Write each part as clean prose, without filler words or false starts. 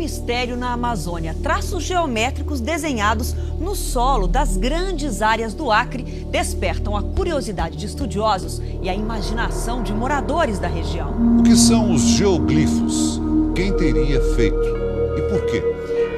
mistério na Amazônia. Traços geométricos desenhados no solo das grandes áreas do Acre despertam a curiosidade de estudiosos e a imaginação de moradores da região. O que são os geoglifos? Quem teria feito? E por quê?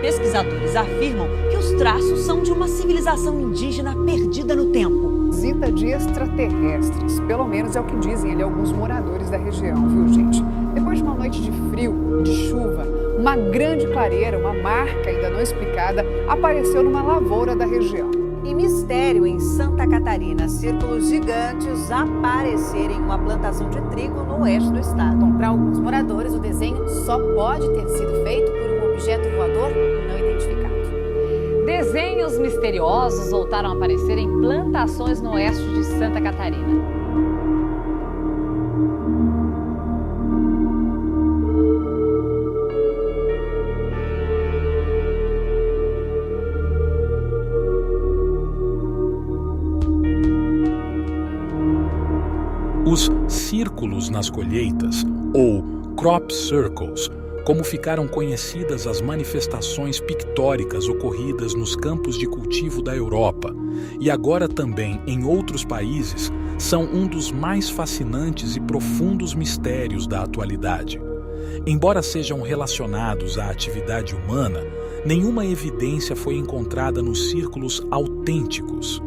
Pesquisadores afirmam que os traços são de uma civilização indígena perdida no tempo. Visita de extraterrestres, pelo menos é o que dizem ali alguns moradores da região, viu, gente? Depois de uma noite de frio, de chuva, uma grande clareira, uma marca ainda não explicada, apareceu numa lavoura da região. E mistério em Santa Catarina, círculos gigantes aparecerem em uma plantação de trigo no oeste do estado. Bom, para alguns moradores, o desenho só pode ter sido feito por um objeto voador não identificado. Desenhos misteriosos voltaram a aparecer em plantações no oeste de Santa Catarina. Os círculos nas colheitas, ou crop circles, como ficaram conhecidas as manifestações pictóricas ocorridas nos campos de cultivo da Europa e agora também em outros países, são um dos mais fascinantes e profundos mistérios da atualidade. Embora sejam relacionados à atividade humana, nenhuma evidência foi encontrada nos círculos autênticos.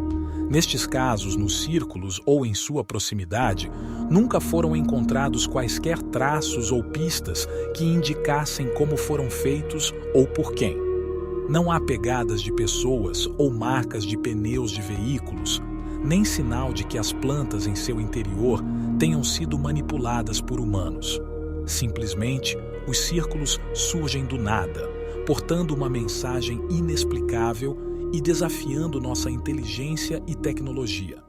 Nestes casos, nos círculos ou em sua proximidade, nunca foram encontrados quaisquer traços ou pistas que indicassem como foram feitos ou por quem. Não há pegadas de pessoas ou marcas de pneus de veículos, nem sinal de que as plantas em seu interior tenham sido manipuladas por humanos. Simplesmente, os círculos surgem do nada, portando uma mensagem inexplicável e desafiando nossa inteligência e tecnologia.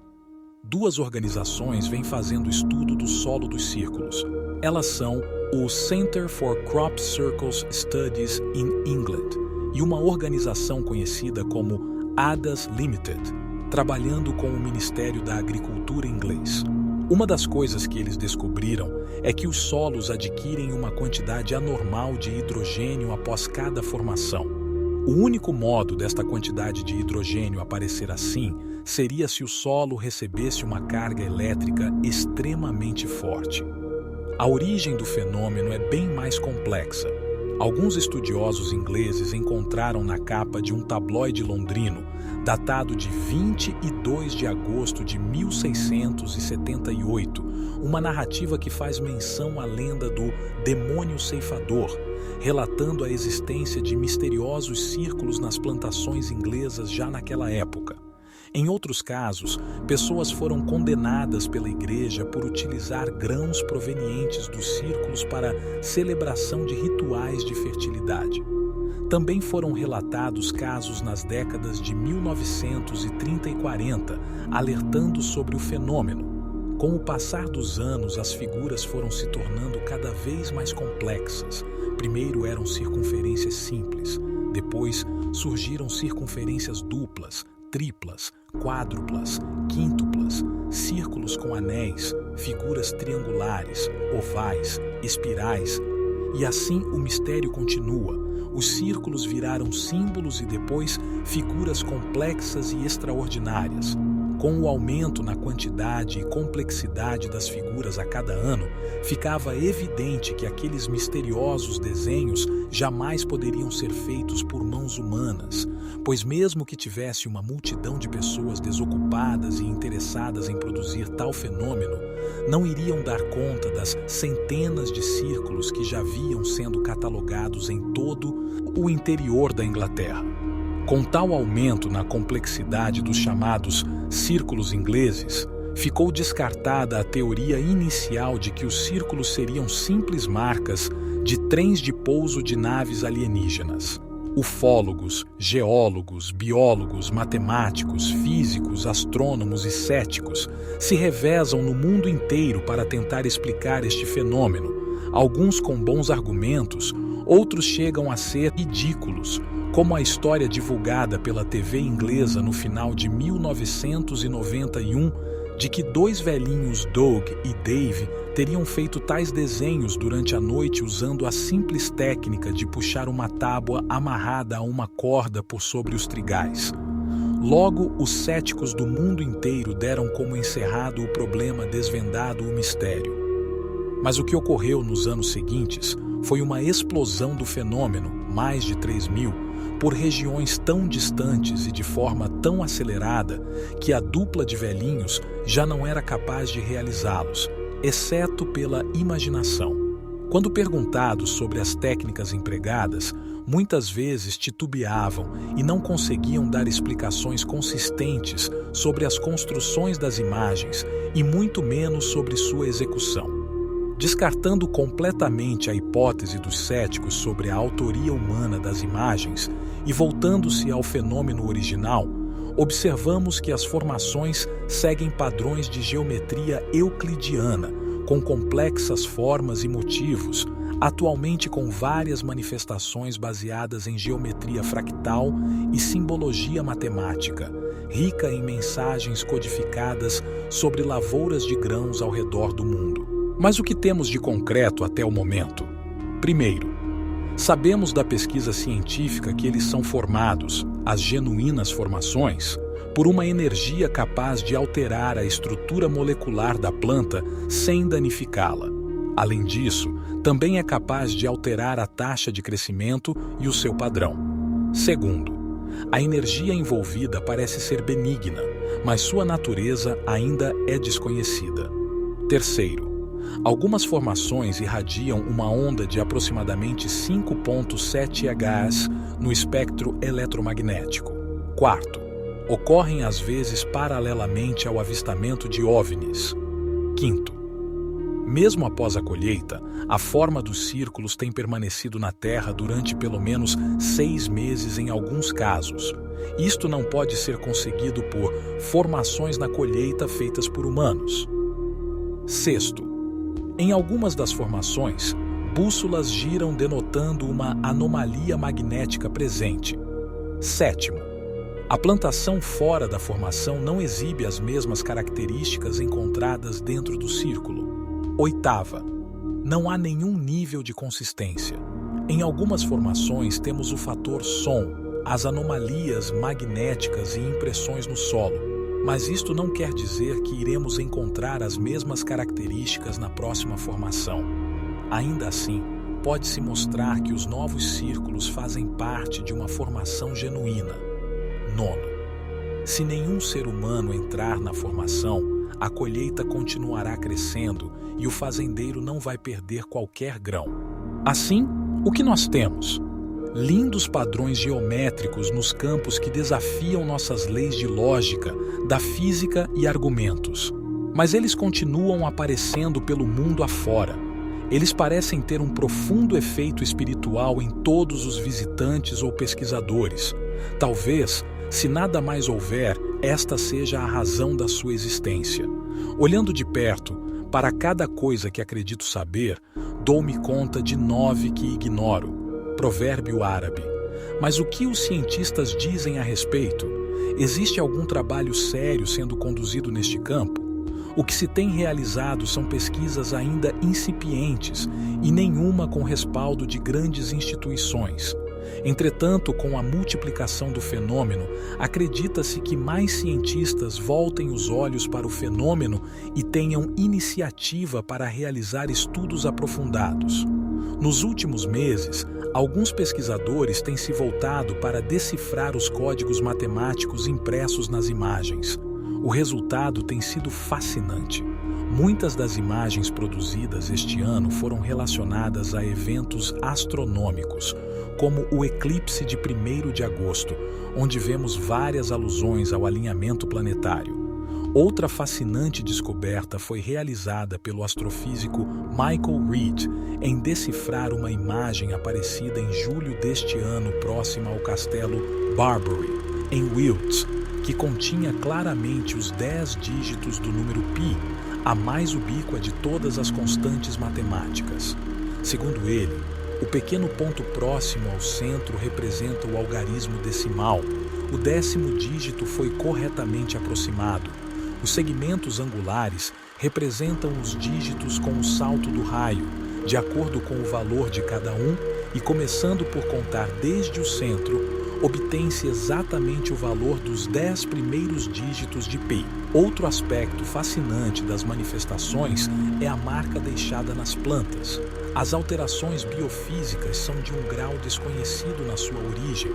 Duas organizações vêm fazendo estudo do solo dos círculos. Elas são o Center for Crop Circles Studies in England e uma organização conhecida como ADAS Limited, trabalhando com o Ministério da Agricultura inglês. Uma das coisas que eles descobriram é que os solos adquirem uma quantidade anormal de hidrogênio após cada formação. O único modo desta quantidade de hidrogênio aparecer assim seria se o solo recebesse uma carga elétrica extremamente forte. A origem do fenômeno é bem mais complexa. Alguns estudiosos ingleses encontraram na capa de um tabloide londrino, datado de 22 de agosto de 1678, uma narrativa que faz menção à lenda do demônio ceifador, relatando a existência de misteriosos círculos nas plantações inglesas já naquela época. Em outros casos, pessoas foram condenadas pela igreja por utilizar grãos provenientes dos círculos para celebração de rituais de fertilidade. Também foram relatados casos nas décadas de 1930 e 40, alertando sobre o fenômeno. Com o passar dos anos, as figuras foram se tornando cada vez mais complexas. Primeiro eram circunferências simples, depois surgiram circunferências duplas, triplas, quádruplas, quíntuplas, círculos com anéis, figuras triangulares, ovais, espirais. E assim o mistério continua. Os círculos viraram símbolos e depois figuras complexas e extraordinárias. Com o aumento na quantidade e complexidade das figuras a cada ano, ficava evidente que aqueles misteriosos desenhos jamais poderiam ser feitos por mãos humanas, pois mesmo que tivesse uma multidão de pessoas desocupadas e interessadas em produzir tal fenômeno, não iriam dar conta das centenas de círculos que já vinham sendo catalogados em todo o interior da Inglaterra. Com tal aumento na complexidade dos chamados círculos ingleses, ficou descartada a teoria inicial de que os círculos seriam simples marcas de trens de pouso de naves alienígenas. Ufólogos, geólogos, biólogos, matemáticos, físicos, astrônomos e céticos se revezam no mundo inteiro para tentar explicar este fenômeno, alguns com bons argumentos, outros chegam a ser ridículos, como a história divulgada pela TV inglesa no final de 1991 de que dois velhinhos, Doug e Dave, teriam feito tais desenhos durante a noite usando a simples técnica de puxar uma tábua amarrada a uma corda por sobre os trigais. Logo, os céticos do mundo inteiro deram como encerrado o problema, desvendado o mistério. Mas o que ocorreu nos anos seguintes foi uma explosão do fenômeno, mais de 3.000, por regiões tão distantes e de forma tão acelerada que a dupla de velhinhos já não era capaz de realizá-los, exceto pela imaginação. Quando perguntados sobre as técnicas empregadas, muitas vezes titubeavam e não conseguiam dar explicações consistentes sobre as construções das imagens e muito menos sobre sua execução. Descartando completamente a hipótese dos céticos sobre a autoria humana das imagens e voltando-se ao fenômeno original, observamos que as formações seguem padrões de geometria euclidiana, com complexas formas e motivos, atualmente com várias manifestações baseadas em geometria fractal e simbologia matemática, rica em mensagens codificadas sobre lavouras de grãos ao redor do mundo. Mas o que temos de concreto até o momento? Primeiro, sabemos da pesquisa científica que eles são formados, as genuínas formações, por uma energia capaz de alterar a estrutura molecular da planta sem danificá-la. Além disso, também é capaz de alterar a taxa de crescimento e o seu padrão. Segundo, a energia envolvida parece ser benigna, mas sua natureza ainda é desconhecida. Terceiro, algumas formações irradiam uma onda de aproximadamente 5,7 Hz no espectro eletromagnético. Quarto, ocorrem às vezes paralelamente ao avistamento de OVNIs. Quinto, mesmo após a colheita, a forma dos círculos tem permanecido na Terra durante pelo menos 6 meses em alguns casos. Isto não pode ser conseguido por formações na colheita feitas por humanos. Sexto, em algumas das formações, bússolas giram denotando uma anomalia magnética presente. Sétimo, a plantação fora da formação não exibe as mesmas características encontradas dentro do círculo. Oitava, não há nenhum nível de consistência. Em algumas formações temos o fator som, as anomalias magnéticas e impressões no solo, mas isto não quer dizer que iremos encontrar as mesmas características na próxima formação. Ainda assim, pode-se mostrar que os novos círculos fazem parte de uma formação genuína. Nono, se nenhum ser humano entrar na formação, a colheita continuará crescendo e o fazendeiro não vai perder qualquer grão. Assim, o que nós temos? Lindos padrões geométricos nos campos que desafiam nossas leis de lógica, da física e argumentos. Mas eles continuam aparecendo pelo mundo afora. Eles parecem ter um profundo efeito espiritual em todos os visitantes ou pesquisadores. Talvez, se nada mais houver, esta seja a razão da sua existência. Olhando de perto, para cada coisa que acredito saber, dou-me conta de 9 que ignoro. Provérbio árabe. Mas o que os cientistas dizem a respeito? Existe algum trabalho sério sendo conduzido neste campo? O que se tem realizado são pesquisas ainda incipientes e nenhuma com respaldo de grandes instituições. Entretanto, com a multiplicação do fenômeno, acredita-se que mais cientistas voltem os olhos para o fenômeno e tenham iniciativa para realizar estudos aprofundados. Nos últimos meses, alguns pesquisadores têm se voltado para decifrar os códigos matemáticos impressos nas imagens. O resultado tem sido fascinante. Muitas das imagens produzidas este ano foram relacionadas a eventos astronômicos, como o eclipse de 1º de agosto, onde vemos várias alusões ao alinhamento planetário. Outra fascinante descoberta foi realizada pelo astrofísico Michael Reed em decifrar uma imagem aparecida em julho deste ano próxima ao castelo Barbury, em Wilts, que continha claramente os 10 dígitos do número π, a mais ubíqua de todas as constantes matemáticas. Segundo ele, o pequeno ponto próximo ao centro representa o algarismo decimal. O 10º dígito foi corretamente aproximado. Os segmentos angulares representam os dígitos com o salto do raio, de acordo com o valor de cada um, e começando por contar desde o centro, obtém-se exatamente o valor dos 10 primeiros dígitos de π. Outro aspecto fascinante das manifestações é a marca deixada nas plantas. As alterações biofísicas são de um grau desconhecido na sua origem,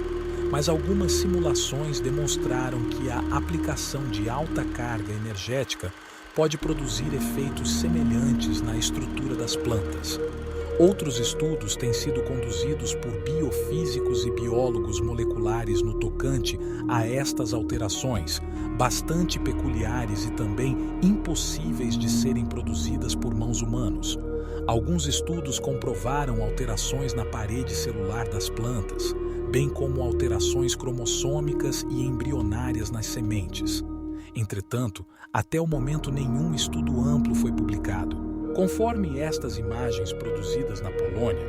mas algumas simulações demonstraram que a aplicação de alta carga energética pode produzir efeitos semelhantes na estrutura das plantas. Outros estudos têm sido conduzidos por biofísicos e biólogos moleculares no tocante a estas alterações, bastante peculiares e também impossíveis de serem produzidas por mãos humanas. Alguns estudos comprovaram alterações na parede celular das plantas, bem como alterações cromossômicas e embrionárias nas sementes. Entretanto, até o momento nenhum estudo amplo foi publicado. Conforme estas imagens produzidas na Polônia,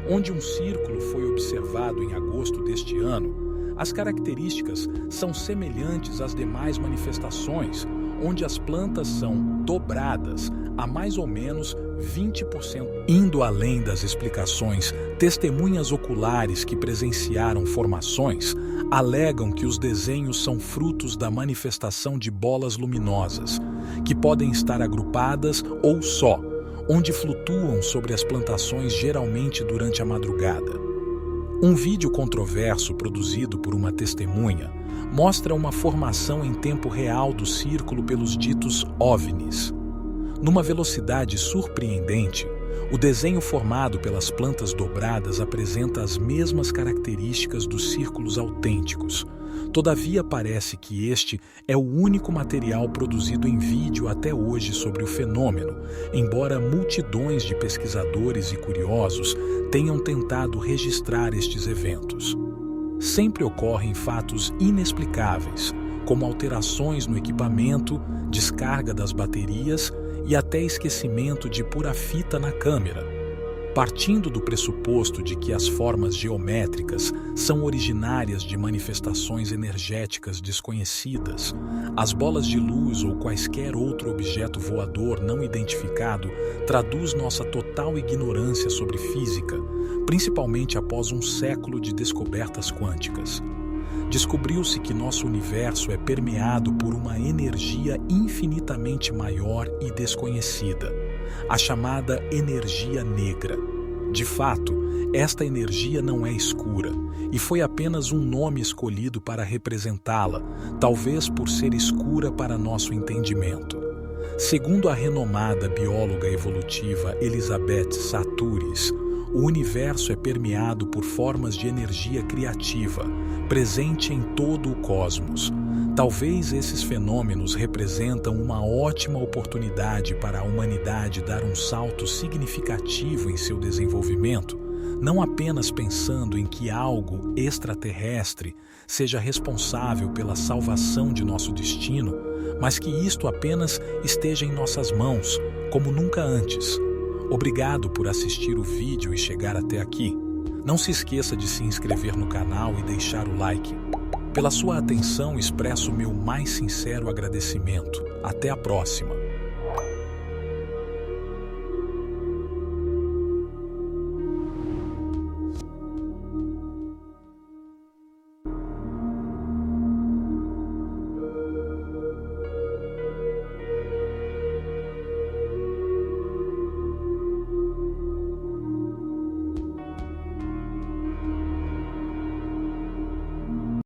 onde um círculo foi observado em agosto deste ano, as características são semelhantes às demais manifestações, onde as plantas são dobradas a mais ou menos 20%. Indo além das explicações, testemunhas oculares que presenciaram formações alegam que os desenhos são frutos da manifestação de bolas luminosas, que podem estar agrupadas ou só, onde flutuam sobre as plantações geralmente durante a madrugada. Um vídeo controverso produzido por uma testemunha mostra uma formação em tempo real do círculo pelos ditos OVNIs. Numa velocidade surpreendente, o desenho formado pelas plantas dobradas apresenta as mesmas características dos círculos autênticos. Todavia, parece que este é o único material produzido em vídeo até hoje sobre o fenômeno, embora multidões de pesquisadores e curiosos tenham tentado registrar estes eventos. Sempre ocorrem fatos inexplicáveis, como alterações no equipamento, descarga das baterias e até esquecimento de pura fita na câmera. Partindo do pressuposto de que as formas geométricas são originárias de manifestações energéticas desconhecidas, as bolas de luz ou quaisquer outro objeto voador não identificado traduz nossa total ignorância sobre física, principalmente após um século de descobertas quânticas. Descobriu-se que nosso universo é permeado por uma energia infinitamente maior e desconhecida, a chamada energia negra. De fato, esta energia não é escura, e foi apenas um nome escolhido para representá-la, talvez por ser escura para nosso entendimento. Segundo a renomada bióloga evolutiva Elizabeth Sahtouris, o universo é permeado por formas de energia criativa, presente em todo o cosmos. Talvez esses fenômenos representam uma ótima oportunidade para a humanidade dar um salto significativo em seu desenvolvimento, não apenas pensando em que algo extraterrestre seja responsável pela salvação de nosso destino, mas que isto apenas esteja em nossas mãos, como nunca antes. Obrigado por assistir o vídeo e chegar até aqui. Não se esqueça de se inscrever no canal e deixar o like. Pela sua atenção, expresso meu mais sincero agradecimento. Até a próxima.